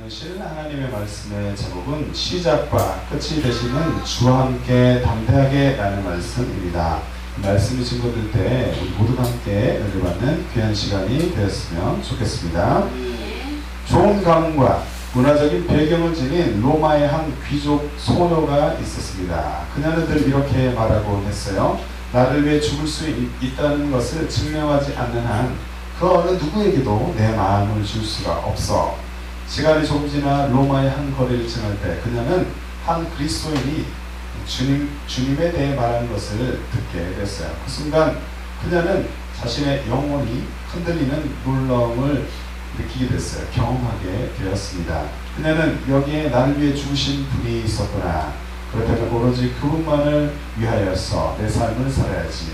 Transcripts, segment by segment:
나누실 하나님의 말씀의 제목은 시작과 끝이 되시는 주와 함께 담대하게 라는 말씀입니다. 말씀이 증거될 때 우리 모두가 함께 연주받는 귀한 시간이 되었으면 좋겠습니다. 좋은 가문과 문화적인 배경을 지닌 로마의 한 귀족 소녀가 있었습니다. 그녀는 늘 이렇게 말하고 했어요. 나를 위해 죽을 수 있다는 것을 증명하지 않는 한 그 어느 누구에게도 내 마음을 줄 수가 없어. 시간이 조금 지나 로마의 한 거리를 지날 때 그녀는 한 그리스도인이 주님에 대해 말하는 것을 듣게 됐어요. 그 순간 그녀는 자신의 영혼이 흔들리는 놀라움을 느끼게 됐어요. 경험하게 되었습니다. 그녀는 여기에 나를 위해 죽으신 분이 있었구나. 그렇다면 오로지 그분만을 위하여서 내 삶을 살아야지.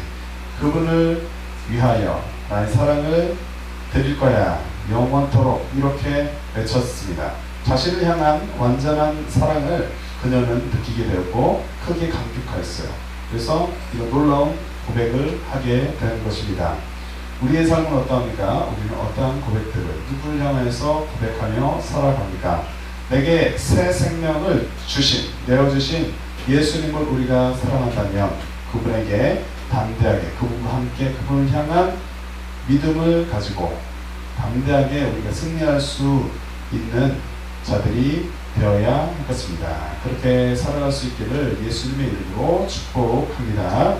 그분을 위하여 나의 사랑을 드릴 거야. 영원토록. 이렇게 외쳤습니다. 자신을 향한 완전한 사랑을 그녀는 느끼게 되었고 크게 감격하였어요. 그래서 이런 놀라운 고백을 하게 된 것입니다. 우리의 삶은 어떠합니까? 우리는 어떠한 고백들을 누구를 향해서 고백하며 살아갑니까? 내게 새 생명을 내어주신 예수님을 우리가 사랑한다면 그분에게 담대하게 그분과 함께 그분을 향한 믿음을 가지고 담대하게 우리가 승리할 수 있는 자들이 되어야 하겠습니다. 그렇게 살아갈 수 있기를 예수님의 이름으로 축복합니다.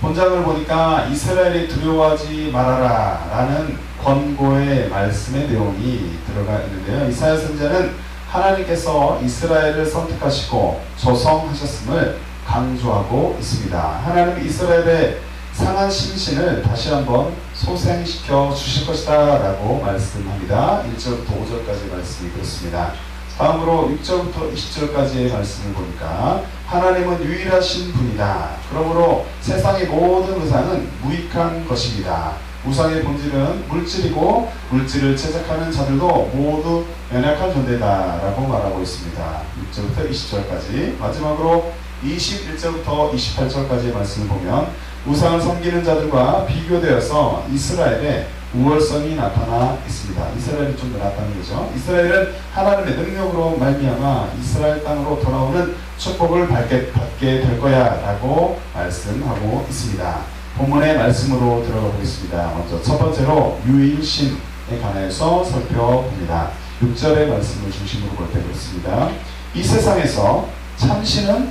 본장을 보니까 이스라엘이 두려워하지 말아라 라는 권고의 말씀의 내용이 들어가 있는데요. 이사야 선지자는 하나님께서 이스라엘을 선택하시고 조성하셨음을 강조하고 있습니다. 하나님이 이스라엘의 상한 심신을 다시 한번 소생시켜 주실 것이다 라고 말씀합니다. 1절부터 5절까지 말씀이 그렇습니다. 다음으로 6절부터 20절까지의 말씀을 보니까 하나님은 유일하신 분이다. 그러므로 세상의 모든 우상은 무익한 것입니다. 우상의 본질은 물질이고 물질을 제작하는 자들도 모두 연약한 존재다 라고 말하고 있습니다. 6절부터 20절까지 마지막으로 21절부터 28절까지의 말씀을 보면 우상을 섬기는 자들과 비교되어서 이스라엘의 우월성이 나타나 있습니다. 이스라엘이 좀 더 낫다는 거죠. 이스라엘은 하나님의 능력으로 말미암아 이스라엘 땅으로 돌아오는 축복을 받게 될 거야 라고 말씀하고 있습니다. 본문의 말씀으로 들어가 보겠습니다. 먼저 첫 번째로 유일신에 관해서 살펴봅니다. 6절의 말씀을 중심으로 볼 때 그렇습니다. 이 세상에서 참신은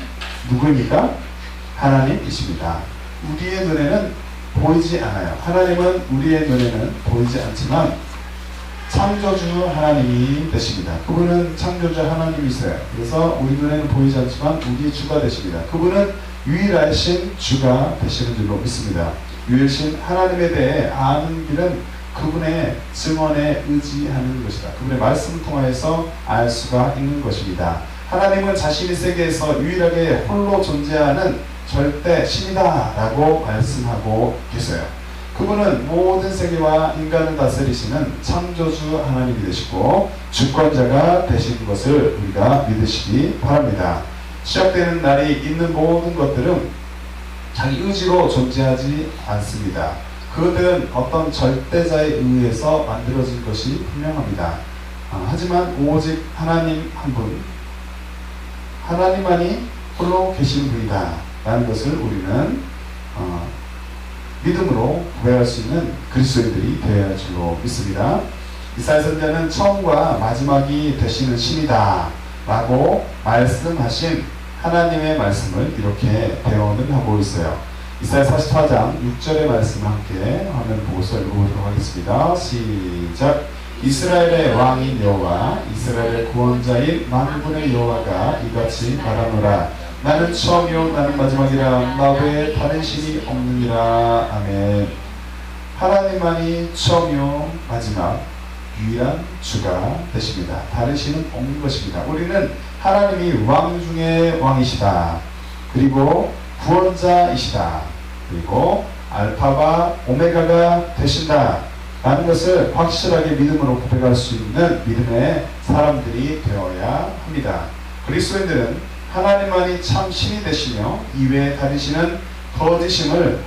누구입니까? 하나님이십니다. 우리의 눈에는 보이지 않아요. 하나님은 우리의 눈에는 보이지 않지만 창조주 하나님이 되십니다. 그분은 창조주 하나님이세요. 그래서 우리 눈에는 보이지 않지만 우리의 주가 되십니다. 그분은 유일하신 주가 되시는 줄로 믿습니다. 유일신 하나님에 대해 아는 길은 그분의 증언에 의지하는 것이다. 그분의 말씀을 통하여서 알 수가 있는 것입니다. 하나님은 자신의 세계에서 유일하게 홀로 존재하는 절대 신이다 라고 말씀하고 계세요. 그분은 모든 세계와 인간을 다스리시는 창조주 하나님이 되시고 주권자가 되신 것을 우리가 믿으시기 바랍니다. 시작되는 날이 있는 모든 것들은 자기 의지로 존재하지 않습니다. 그들은 어떤 절대자에 의해서 만들어진 것이 분명합니다. 하지만 오직 하나님 한 분, 하나님만이 홀로 계신 분이다 라는 것을 우리는 믿음으로 고백할 수 있는 그리스도인들이 되어야 할 줄로 믿습니다. 이사야 선지자는 처음과 마지막이 되시는 신이다 라고 말씀하신 하나님의 말씀을 이렇게 대언을 하고 있어요. 이사야 44장 6절의 말씀을 함께 화면 보고서 읽어보도록 하겠습니다. 시작. 이스라엘의 왕인 여호와 이스라엘의 구원자인 만군의 여호와가 이같이 말하노라. 나는 처음이요 나는 마지막이라 나 외에 다른 신이 없느니라. 아멘. 하나님만이 처음이요 마지막 유일한 주가 되십니다. 다른 신은 없는 것입니다. 우리는 하나님이 왕 중에 왕이시다. 그리고 구원자이시다. 그리고 알파와 오메가가 되신다 라는 것을 확실하게 믿음으로 고백할 수 있는 믿음의 사람들이 되어야 합니다. 그리스도인들은 하나님만이 참 신이 되시며 이외에 다른 신은 거짓임을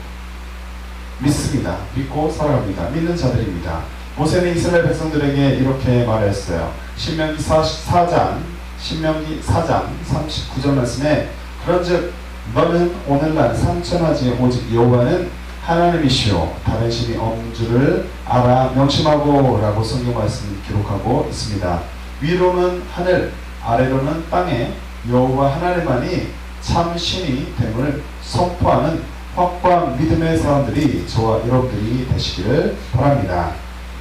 믿습니다. 믿고 살아갑니다. 믿는 자들입니다. 모세는 이스라엘 백성들에게 이렇게 말했어요. 신명기 4장 39절 말씀에 그런즉 너는 오늘날 상천하지 오직 여호와는 하나님이시오 다른 신이 없는 줄을 알아 명심하고 라고 성경 말씀을 기록하고 있습니다. 위로는 하늘 아래로는 땅에 여호와 하나님만이 참 신이 됨을 선포하는 확고한 믿음의 사람들이 저와 여러분들이 되시기를 바랍니다.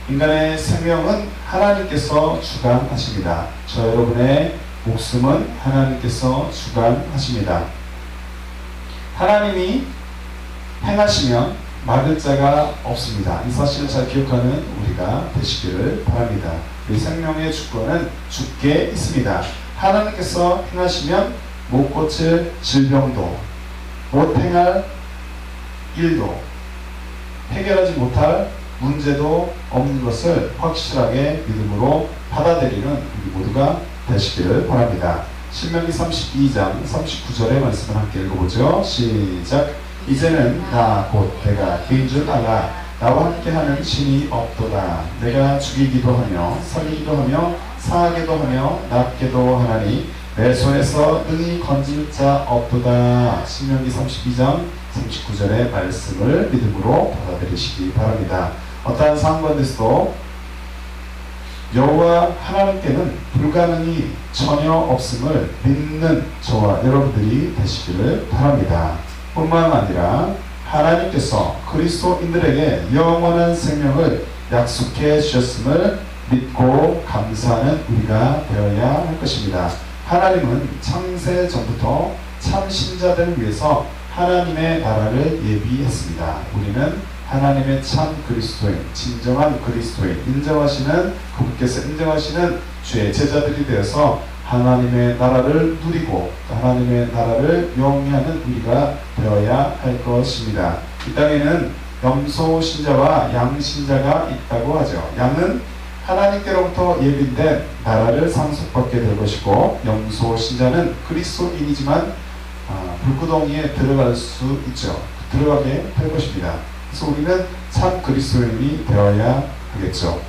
인간의 생명은 하나님께서 주관하십니다. 저 여러분의 목숨은 하나님께서 주관하십니다. 하나님이 행하시면 막을 자가 없습니다. 이 사실을 잘 기억하는 우리가 되시기를 바랍니다. 우리 생명의 주권은 주께 있습니다. 하나님께서 행하시면 못 고칠 질병도 못 행할 일도 해결하지 못할 문제도 없는 것을 확실하게 믿음으로 받아들이는 우리 모두가 되시기를 바랍니다. 신명기 32장 39절의 말씀을 함께 읽어보죠. 시작. 이제는 나 곧 내가 그인 줄 알라. 나와 함께하는 신이 없도다. 내가 죽이기도 하며 살리기도 하며 사하게도 하며 낫게도 하나니 내 손에서 능히 건질 자 없도다. 신명기 32장 39절의 말씀을 믿음으로 받아들이시기 바랍니다. 어떠한 상황 가운데서도 여호와 하나님께는 불가능이 전혀 없음을 믿는 저와 여러분들이 되시기를 바랍니다. 뿐만 아니라 하나님께서 그리스도인들에게 영원한 생명을 약속해 주셨음을 믿고 감사하는 우리가 되어야 할 것입니다. 하나님은 창세 전부터 참 신자들을 위해서 하나님의 나라를 예비했습니다. 우리는 하나님의 참 그리스도인, 진정한 그리스도인, 그분께서 인정하시는 주의 제자들이 되어서 하나님의 나라를 누리고 하나님의 나라를 영위하는 우리가 되어야 할 것입니다. 이 땅에는 염소 신자와 양 신자가 있다고 하죠. 양은 하나님께로부터 예비된 나라를 상속받게 될 것이고, 염소 신자는 그리스도인이지만 불구덩이에 들어갈 수 있죠. 들어가게 할 것입니다. 그래서 우리는 참 그리스도인이 되어야 하겠죠.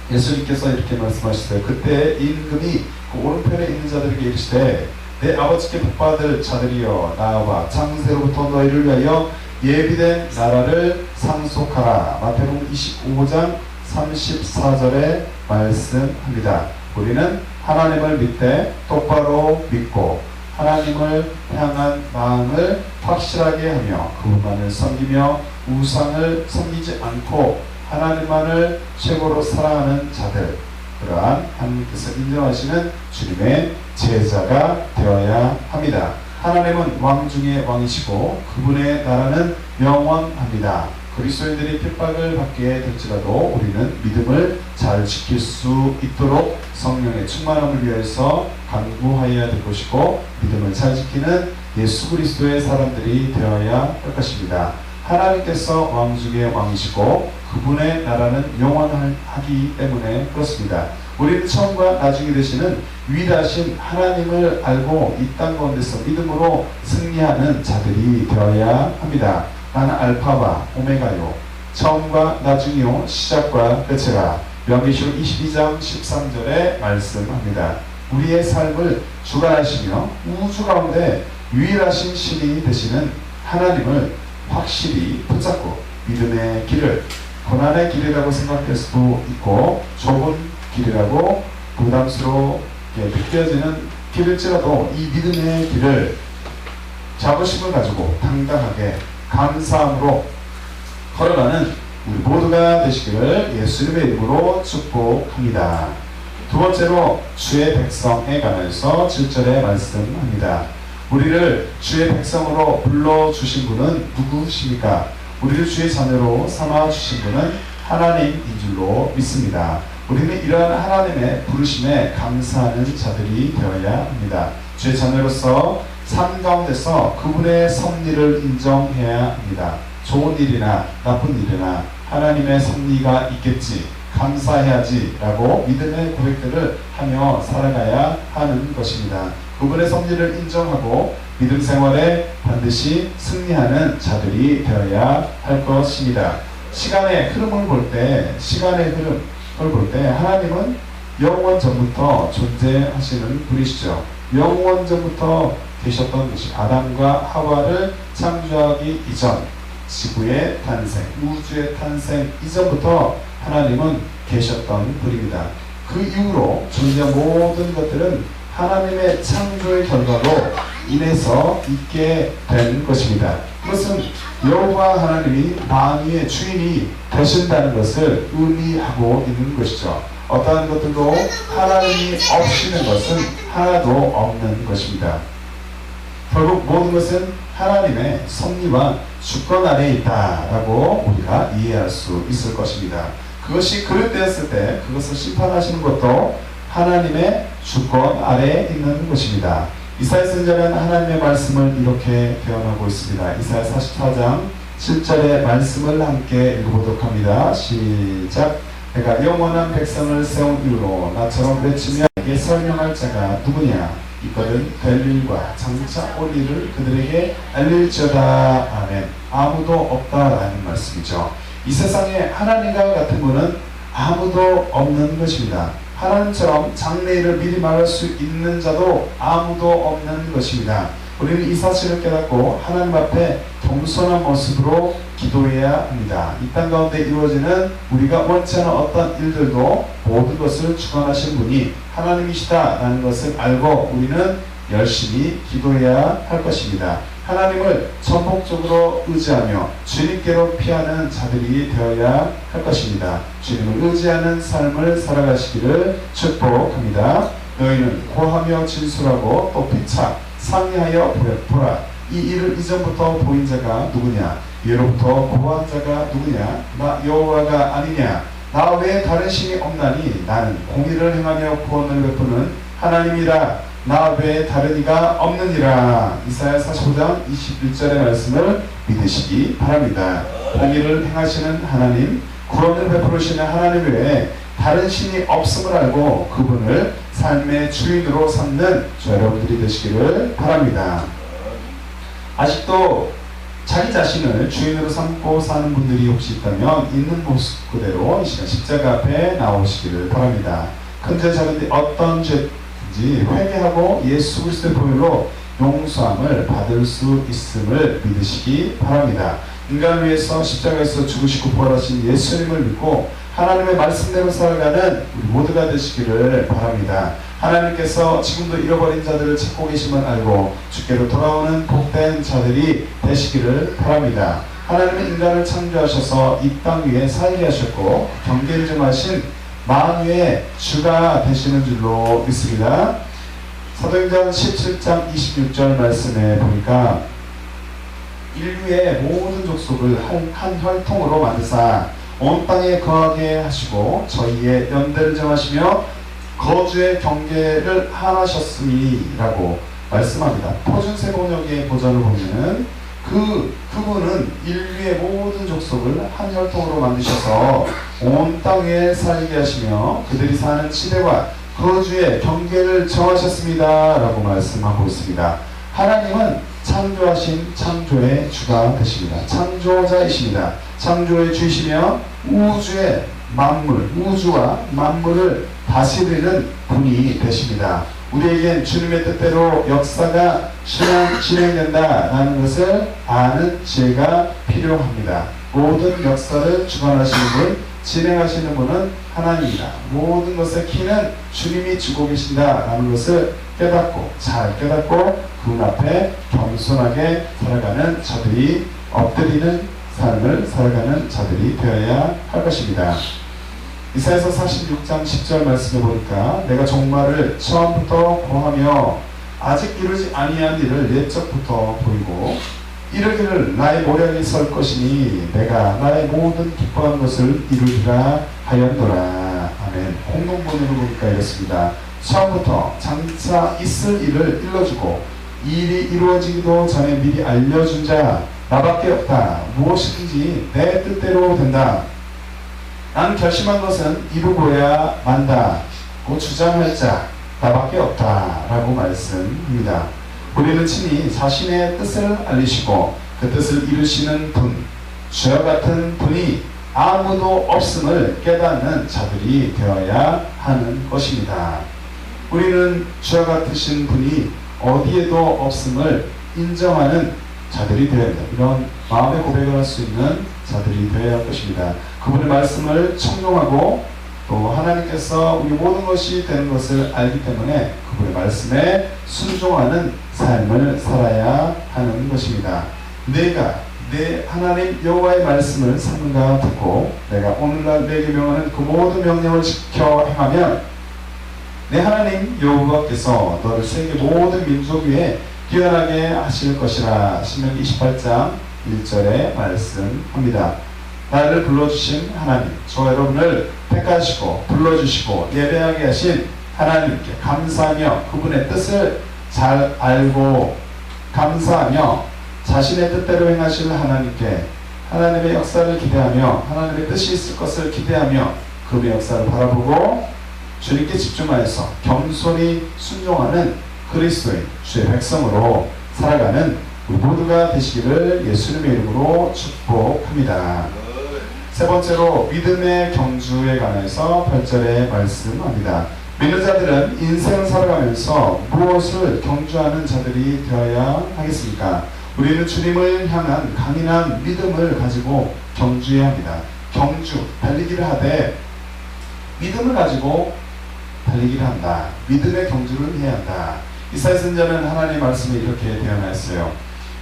예수님께서 이렇게 말씀하셨어요. 그때 임금이 그 오른편에 있는 자들에게 이르시되 내 아버지께 복받을 자들이여 나와봐 창세로부터 너희를 위하여 예비된 나라를 상속하라. 마태복음 25장 34절에 말씀합니다. 우리는 하나님을 믿되 똑바로 믿고 하나님을 향한 마음을 확실하게 하며 그분만을 섬기며 우상을 섬기지 않고 하나님만을 최고로 사랑하는 자들, 그러한 하나님께서 인정하시는 주님의 제자가 되어야 합니다. 하나님은 왕 중에 왕이시고 그분의 나라는 영원합니다. 그리스도인들이 핍박을 받게 될지라도 우리는 믿음을 잘 지킬 수 있도록 성령의 충만함을 위해서 간구하여야 될 것이고, 믿음을 잘 지키는 예수 그리스도의 사람들이 되어야 할 것입니다. 하나님께서 왕 중에 왕이시고 그분의 나라는 영원하기 때문에 그렇습니다. 우리는 처음과 나중에 되시는 위대하신 하나님을 알고 이 땅 가운데서 믿음으로 승리하는 자들이 되어야 합니다. 나는 알파와 오메가요, 처음과 나중이요, 시작과 끝이라. 명계시록 22장 13절에 말씀합니다. 우리의 삶을 주관하시며 우주 가운데 유일하신 신이 되시는 하나님을 확실히 붙잡고 믿음의 길을 고난의 길이라고 생각할 수도 있고 좁은 길이라고 부담스럽게 느껴지는 길일지라도 이 믿음의 길을 자부심을 가지고 당당하게 감사함으로 걸어가는 우리 모두가 되시기를 예수님의 이름으로 축복합니다. 두 번째로 주의 백성에 관해서 7절에 말씀합니다. 우리를 주의 백성으로 불러주신 분은 누구십니까? 우리를 주의 자녀로 삼아주신 분은 하나님인 줄로 믿습니다. 우리는 이러한 하나님의 부르심에 감사하는 자들이 되어야 합니다. 주의 자녀로서 삶 가운데서 그분의 섭리를 인정해야 합니다. 좋은 일이나 나쁜 일이나 하나님의 섭리가 있겠지, 감사해야지 라고 믿음의 고백들을 하며 살아가야 하는 것입니다. 그분의 섭리를 인정하고 믿음 생활에 반드시 승리하는 자들이 되어야 할 것입니다. 시간의 흐름을 볼 때, 하나님은 영원 전부터 존재하시는 분이시죠. 영원 전부터 계셨던 것이 아담과 하와를 창조하기 이전, 지구의 탄생, 우주의 탄생 이전부터 하나님은 계셨던 분입니다. 그 이후로 존재한 모든 것들은 하나님의 창조의 결과로 인해서 있게 된 것입니다. 그것은 여호와 하나님이 만유의 주인이 되신다는 것을 의미하고 있는 것이죠. 어떠한 것들도 하나님이 없이는 것은 하나도 없는 것입니다. 결국 모든 것은 하나님의 섭리와 주권 아래에 있다라고 우리가 이해할 수 있을 것입니다. 그것이 그릇되었을 때 그것을 심판하시는 것도 하나님의 주권 아래에 있는 것입니다. 이사야 선지자는 하나님의 말씀을 이렇게 표현하고 있습니다. 이사야 44장 7절의 말씀을 함께 읽어보도록 합니다. 시작. 내가 영원한 백성을 세운 이유로 나처럼 외치며 내게 설명할 자가 누구냐? 있거든 될 일과 장차 올 일을 그들에게 알릴지어다. 아멘. 아무도 없다라는 말씀이죠. 이 세상에 하나님과 같은 분은 아무도 없는 것입니다. 하나님처럼 장래일을 미리 말할 수 있는 자도 아무도 없는 것입니다. 우리는 이 사실을 깨닫고 하나님 앞에 겸손한 모습으로 기도해야 합니다. 이 땅 가운데 이루어지는 우리가 원치 않은 어떤 일들도 모든 것을 주관하신 분이 하나님이시다라는 것을 알고 우리는 열심히 기도해야 할 것입니다. 하나님을 전폭적으로 의지하며 주님께로 피하는 자들이 되어야 할 것입니다. 주님을 의지하는 삶을 살아가시기를 축복합니다. 너희는 고하며 진술하고 또 피차 상의하여 보라. 이 일을 이전부터 보인 자가 누구냐? 예로부터 고한 자가 누구냐? 나 여호와가 아니냐? 나 외에 다른 신이 없나니 나는 공의를 행하며 구원을 베푸는 하나님이라. 나 외에 다른 이가 없느니라. 이사야 45장 21절의 말씀을 믿으시기 바랍니다. 공의를 행하시는 하나님, 구원을 베푸시는 하나님 외에 다른 신이 없음을 알고 그분을 삶의 주인으로 삼는 저 여러분들이 되시기를 바랍니다. 아직도 자기 자신을 주인으로 삼고 사는 분들이 혹시 있다면 있는 모습 그대로 이 시간 십자가 앞에 나오시기를 바랍니다. 큰죄 작은죄 어떤 죄든지 회개하고 예수 그리스도의 보혈로 용서함을 받을 수 있음을 믿으시기 바랍니다. 인간을 위해서 십자가에서 죽으시고 부활하신 예수님을 믿고 하나님의 말씀대로 살아가는 우리 모두가 되시기를 바랍니다. 하나님께서 지금도 잃어버린 자들을 찾고 계심을 알고 주께로 돌아오는 복된 자들이 되시기를 바랍니다. 하나님은 인간을 창조하셔서 이 땅 위에 살게 하셨고 경계를 정하신 만유의 주가 되시는 줄로 믿습니다. 사도행전 17장 26절 말씀에 보니까 인류의 모든 족속을 한 혈통으로 만드사 온 땅에 거하게 하시고 저희의 연대를 정하시며 거주의 경계를 하나셨음이라고 말씀합니다. 표준세 번역의 버전을 보면 그분은 인류의 모든 족속을 한 혈통으로 만드셔서 온 땅에 살게 하시며 그들이 사는 지대와 거주의 경계를 정하셨습니다 라고 말씀하고 있습니다. 하나님은 창조하신 창조의 주가 되십니다. 창조자이십니다. 창조의 주이시며 우주의 만물, 우주와 만물을 다스리는 분이 되십니다. 우리에겐 주님의 뜻대로 역사가 진행된다라는 것을 아는 지혜가 필요합니다. 모든 역사를 주관하시는 분, 진행하시는 분은 하나님입니다. 모든 것의 키는 주님이 주고 계신다라는 것을 깨닫고 잘 깨닫고 그분 앞에 겸손하게 살아가는 자들이 엎드리는 삶을 살아가는 자들이 되어야 할 것입니다. 이사야서 46장 10절 말씀에 보니까 내가 종말을 처음부터 고하며 아직 이루지 아니한 일을 옛적부터 보이고 이르기를 나의 모략이 설 것이니 내가 나의 모든 기뻐한 것을 이루리라 하였노라. 아멘. 공동번역을 보니까 이렇습니다. 처음부터 장차 있을 일을 일러주고 이 일이 이루어지기도 전에 미리 알려준 자 나밖에 없다. 무엇이든지 내 뜻대로 된다. 난 결심한 것은 이루고야 만다고 주장할 자 나밖에 없다 라고 말씀합니다. 우리는 친히 자신의 뜻을 알리시고 그 뜻을 이루시는 분, 주와 같은 분이 아무도 없음을 깨닫는 자들이 되어야 하는 것입니다. 우리는 주와 같으신 분이 어디에도 없음을 인정하는 자들이 되어야 합니다. 이런 마음의 고백을 할 수 있는 자들이 되어야 할 것입니다. 그분의 말씀을 청종하고 또 하나님께서 우리 모든 것이 되는 것을 알기 때문에 그분의 말씀에 순종하는 삶을 살아야 하는 것입니다. 내가 내 하나님 여호와의 말씀을 삼가 듣고 내가 오늘날 내게 명하는 그 모든 명령을 지켜 행하면 내 하나님 여호와께서 너를 세계 모든 민족 위에 뛰어나게 하실 것이라. 신명기 28장 1절에 말씀합니다. 나를 불러주신 하나님, 저와 여러분을 택하시고 불러주시고 예배하게 하신 하나님께 감사하며 그분의 뜻을 잘 알고 감사하며 자신의 뜻대로 행하실 하나님께 하나님의 역사를 기대하며 하나님의 뜻이 있을 것을 기대하며 그분의 역사를 바라보고 주님께 집중하여서 겸손히 순종하는 그리스도인 주의 백성으로 살아가는 우리 모두가 되시기를 예수님의 이름으로 축복합니다. 세 번째로 믿음의 경주에 관해서 8절에 말씀합니다. 믿는 자들은 인생을 살아가면서 무엇을 경주하는 자들이 되어야 하겠습니까? 우리는 주님을 향한 강인한 믿음을 가지고 경주해야 합니다. 경주, 달리기를 하되 믿음을 가지고 달리기를 한다. 믿음의 경주를 해야 한다. 이사야 선지자는 하나님의 말씀이 이렇게 대언하였어요.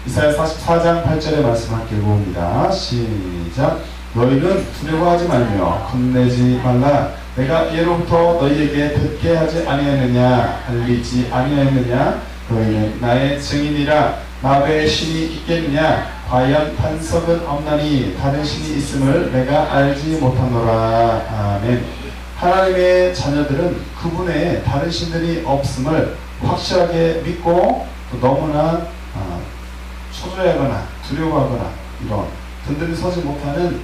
이사야 44장 8절의 말씀 함께 읽어봅니다. 시작. 너희는 두려워하지 말며 겁내지 말라. 내가 예로부터 너희에게 듣게 하지 아니하였느냐, 알리지 아니하였느냐. 너희는 나의 증인이라. 나 외에 신이 있겠느냐. 과연 반석은 없나니 다른 신이 있음을 내가 알지 못하노라. 아멘. 하나님의 자녀들은 그분의 다른 신들이 없음을 확실하게 믿고 또 너무나 초조해하거나 두려워하거나 이런 든든히 서지 못하는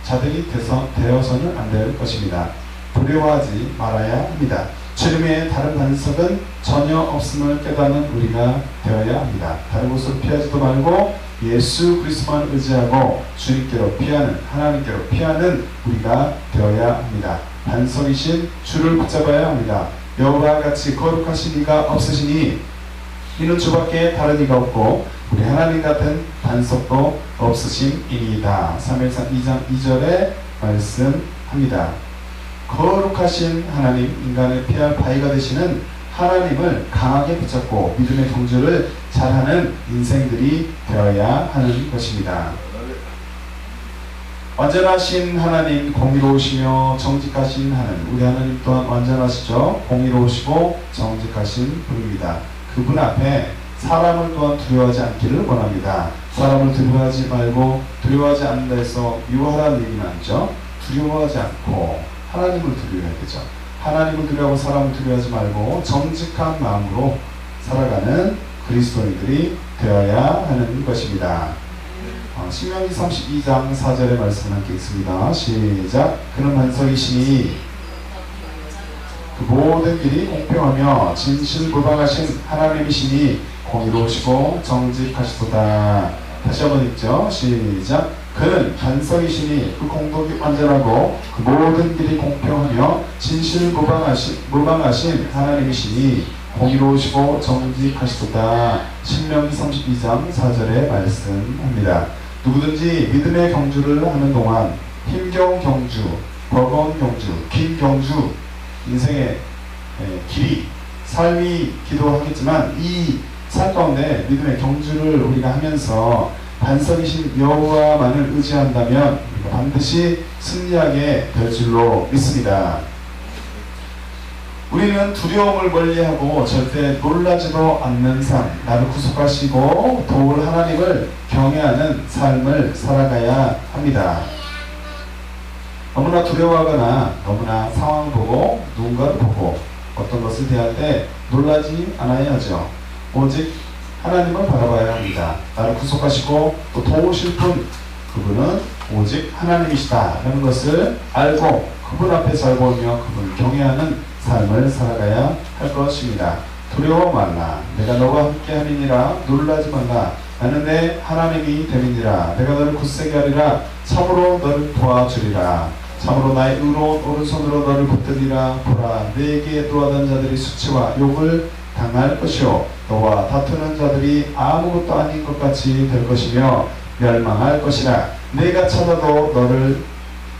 자들이 되어서는 안 될 것입니다. 두려워하지 말아야 합니다. 주님의 다른 반석은 전혀 없음을 깨닫는 우리가 되어야 합니다. 다른 곳으로 피하지도 말고 예수 그리스도만 의지하고 주님께로 피하는, 하나님께로 피하는 우리가 되어야 합니다. 반석이신 주를 붙잡아야 합니다. 여호와와 같이 거룩하신 이가 없으시니 이는 주밖에 다른 이가 없고 우리 하나님 같은 반석도 없으심이니이다. 사무엘상 2장 2절에 말씀합니다. 거룩하신 하나님, 인간을 피할 바위가 되시는 하나님을 강하게 붙잡고 믿음의 경주를 잘하는 인생들이 되어야 하는 것입니다. 완전하신 하나님, 공의로우시며 정직하신 하나님, 우리 하나님 또한 완전하시죠. 공의로우시고 정직하신 분입니다. 그분 앞에 사람을 또한 두려워하지 않기를 원합니다. 사람을 두려워하지 말고 두려워하지 않는다 해서 유하라는 얘기는 아니죠. 두려워하지 않고 하나님을 두려워해야 되죠. 하나님을 두려워하고 사람을 두려워하지 말고 정직한 마음으로 살아가는 그리스도인들이 되어야 하는 것입니다. 신명기 32장 4절의 말씀 함께 읽습니다. 시작. 그는 반석이시니 그 모든 길이 공평하며 진실무방하신 하나님이시니 공의로우시고 정직하시도다. 다시 한번 읽죠. 시작. 그는 반석이시니 그 공덕이 완전하고 그 모든 길이 공평하며 진실무방하신 하나님이시니 공의로우시고 정직하시도다. 신명기 32장 4절에 말씀합니다. 누구든지 믿음의 경주를 하는 동안 힘겨운 경주, 버거운 경주, 긴 경주, 인생의 길이, 삶이 기도하겠지만 이 삶 가운데 믿음의 경주를 우리가 하면서 반석이신 여호와만을 의지한다면 우리가 반드시 승리하게 될 줄로 믿습니다. 우리는 두려움을 멀리하고 절대 놀라지도 않는 삶, 나를 구속하시고 도울 하나님을 경외하는 삶을 살아가야 합니다. 너무나 두려워하거나 너무나 상황을 보고 누군가를 보고 어떤 것을 대할 때 놀라지 않아야 하죠. 오직 하나님을 바라봐야 합니다. 나를 구속하시고 또 도우실 분, 그분은 오직 하나님이시다 라는 것을 알고 그분 앞에 잘 보이며 그분을 경외하는 삶을 살아가야 할 것입니다. 두려워 말라. 내가 너와 함께 함이니라. 놀라지 말라. 나는 내 하나님이 됨이니라. 내가 너를 굳세게 하리라. 참으로 너를 도와주리라. 참으로 나의 의로운 오른손으로 너를 붙들리라. 보라, 내게 노하던 자들이 수치와 욕을 당할 것이요 너와 다투는 자들이 아무것도 아닌 것 같이 될 것이며 멸망할 것이라. 내가 찾아도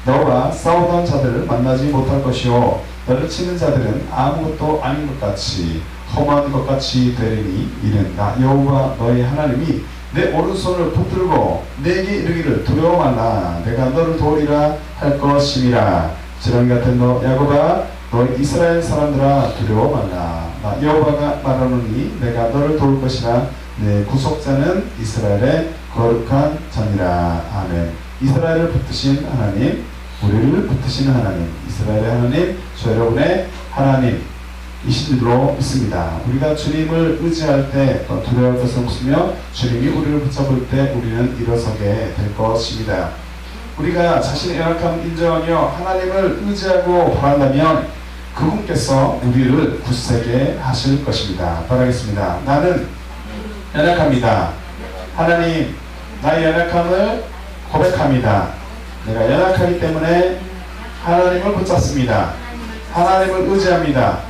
너와 싸우던 자들을 만나지 못할 것이요 너를 치는 자들은 아무것도 아닌 것 같이 험한 것 같이 되리니 이는 나 여호와 너의 하나님이 내 오른손을 붙들고 내게 이르기를 두려워 말라. 내가 너를 도우리라 할 것임이라. 지렁이 같은 너 야곱아, 너 이스라엘 사람들아 두려워 말라. 나 여호와가 말하노니 내가 너를 도울 것이라. 내 구속자는 이스라엘의 거룩한 자니라. 아멘. 이스라엘을 붙드신 하나님, 우리를 붙드시는 하나님, 이스라엘의 하나님, 저 여러분의 하나님 이신 줄로 믿습니다. 우리가 주님을 의지할 때 두려워할 것은 없으며 주님이 우리를 붙잡을 때 우리는 일어서게 될 것입니다. 우리가 자신의 연약함을 인정하며 하나님을 의지하고 바란다면 그분께서 우리를 굳세게 하실 것입니다. 바라겠습니다. 나는 연약합니다. 하나님, 나의 연약함을 고백합니다. 내가 연약하기 때문에 하나님을 붙잡습니다. 하나님을 의지합니다.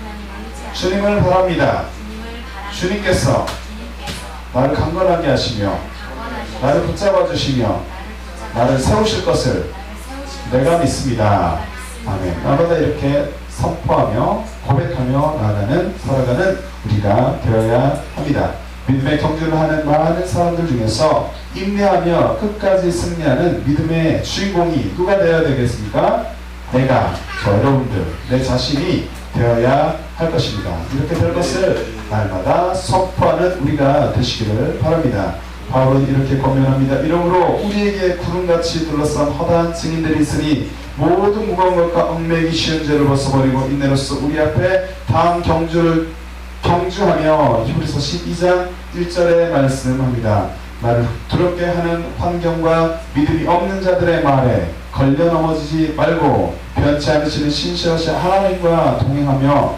주님을 바랍니다. 주님께서 나를 강건하게 하시며 나를 붙잡아 주시며 나를 세우실 것을 내가 믿습니다. 아멘. 날마다 이렇게 선포하며 고백하며 살아가는 우리가 되어야 합니다. 믿음의 경주를 하는 많은 사람들 중에서 인내하며 끝까지 승리하는 믿음의 주인공이 누가 되어야 되겠습니까? 내가, 저 여러분들, 내 자신이 되어야 할 것입니다. 이렇게 될 것을 날마다 선포하는 우리가 되시기를 바랍니다. 바울은 이렇게 권면합니다. 이러므로 우리에게 구름같이 둘러싼 허다한 증인들이 있으니 모든 무거운 것과 얽매이기 쉬운 죄를 벗어버리고 인내로써 우리 앞에 다음 경주하며 히브리서 12장 1절에 말씀합니다. 나를 두렵게 하는 환경과 믿음이 없는 자들의 말에 걸려 넘어지지 말고 변치 않으시는 신실하신 하나님과 동행하며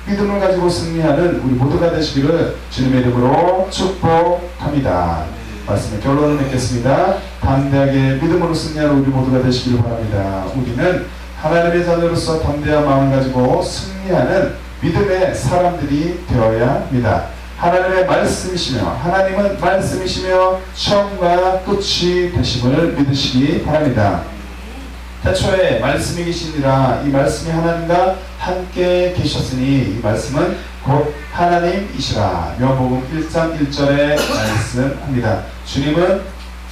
믿음을 가지고 승리하는 우리 모두가 되시기를 주님의 이름으로 축복합니다. 말씀의 결론을 맺겠습니다. 담대하게 믿음으로 승리하는 우리 모두가 되시기를 바랍니다. 우리는 하나님의 자녀로서 담대한 마음을 가지고 승리하는 믿음의 사람들이 되어야 합니다. 하나님은 말씀이시며 처음과 끝이 되심을 믿으시기 바랍니다. 태초에 말씀이 계시니라. 이 말씀이 하나님과 함께 계셨으니 이 말씀은 곧 하나님이시라. 요한복음 1장 1절에 말씀합니다. 주님은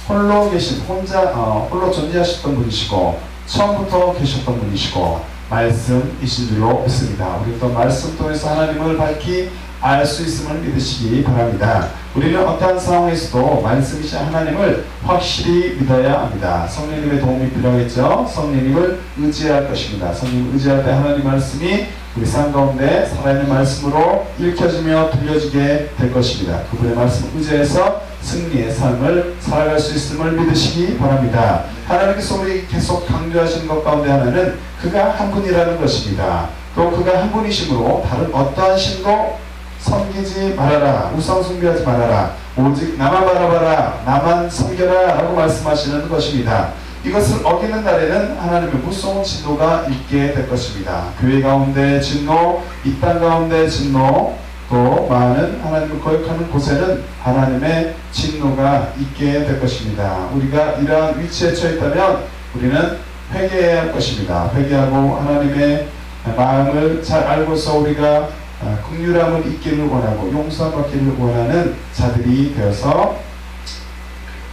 홀로 존재하셨던 분이시고 처음부터 계셨던 분이시고 말씀이신 줄로 믿습니다. 우리 또 말씀 통해서 하나님을 밝히 알 수 있음을 믿으시기 바랍니다. 우리는 어떠한 상황에서도 말씀이신 하나님을 확실히 믿어야 합니다. 성령님의 도움이 필요하겠죠. 성령님을 의지할 것입니다. 성령님을 의지할 때 하나님 말씀이 우리 삶 가운데 살아있는 말씀으로 읽혀지며 들려지게 될 것입니다. 그분의 말씀을 의지해서 승리의 삶을 살아갈 수 있음을 믿으시기 바랍니다. 하나님께서 우리 계속 강조하시는 것 가운데 하나는 그가 한 분이라는 것입니다. 또 그가 한 분이시므로 다른 어떠한 신도 섬기지 말아라. 우상 숭배하지 말아라. 오직 나만 바라봐라. 나만 섬겨라 라고 말씀하시는 것입니다. 이것을 어기는 날에는 하나님의 무서운 진노가 있게 될 것입니다. 교회 가운데 진노, 이 땅 가운데 진노, 또 많은 하나님을 거역하는 곳에는 하나님의 진노가 있게 될 것입니다. 우리가 이러한 위치에 처해 있다면 우리는 회개해야 할 것입니다. 회개하고 하나님의 마음을 잘 알고서 우리가 긍휼함을 있기를 원하고 용서받기를 원하는 자들이 되어서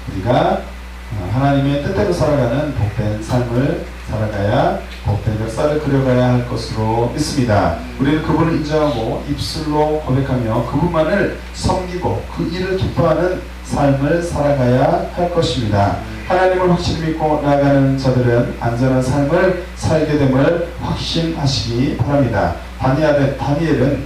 우리가 하나님의 뜻대로 살아가는 복된 삶을 살아가야 복된 역사를 그려가야 할 것으로 믿습니다. 우리는 그분을 인정하고 입술로 고백하며 그분만을 섬기고 그 일을 기뻐하는 삶을 살아가야 할 것입니다. 하나님을 확실히 믿고 나아가는 자들은 안전한 삶을 살게 됨을 확신하시기 바랍니다. 다니엘은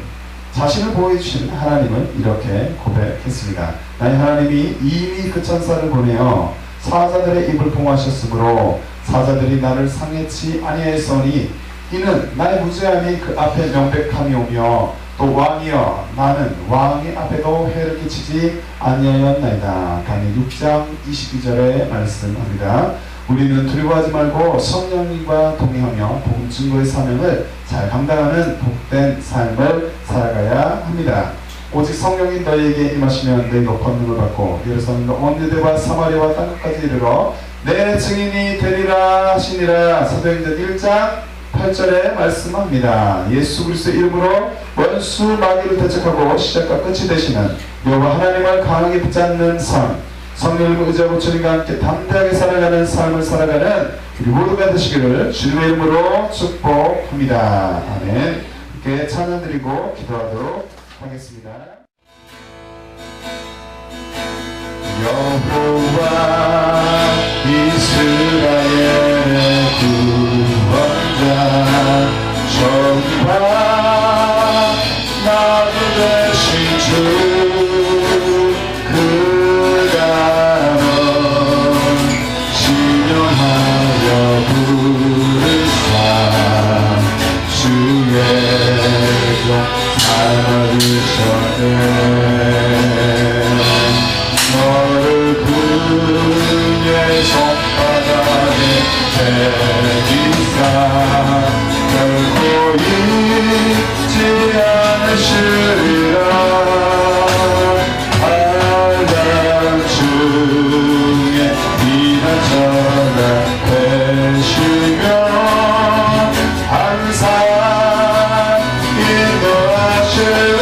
자신을 보호해주신 하나님은 이렇게 고백했습니다. 나의 하나님이 이미 그 천사를 보내어 사자들의 입을 봉하셨으므로 사자들이 나를 상해치 아니하였으니 이는 나의 무죄함이 그 앞에 명백함이 오며 또 왕이여 나는 왕의 앞에도 해를 끼치지 아니하였나이다. 다니엘 6장 22절에 말씀합니다. 우리는 두려워하지 말고 성령님과 동행하며 복음 증거의 사명을 잘 감당하는 복된 삶을 살아가야 합니다. 오직 성령이 너희에게 임하시면 너희가 권능을 받고 예루살렘과 온 유대와 사마리아와 땅끝까지 이르러 내 증인이 되리라 하시니라. 사도행전 1장 8절에 말씀합니다. 예수 그리스도의 이름으로 원수 마귀를 대적하고 시작과 끝이 되시는 여호와 하나님을 강하게 붙잡는 삶, 성령을 의지하고 주님과 함께 담대하게 살아가는 삶을 살아가는 우리 모두가 되시기를 주님의 이름으로 축복합니다. 아멘. 이렇게 찬양 드리고 기도하도록 하겠습니다. 여호와 이스라엘의 구원자 정말 나도 되신 주 그가는 신령하여 부르사 주의 종 삼아주셨네. 너를 그의 손바닥에 새기사 결코 잊지 않으시리라. 알단 중에 비난처럼 되시며 항상 인도하시리.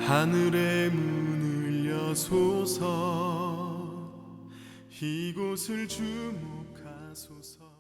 하늘의 문을 여소서 이곳을 주목하소서.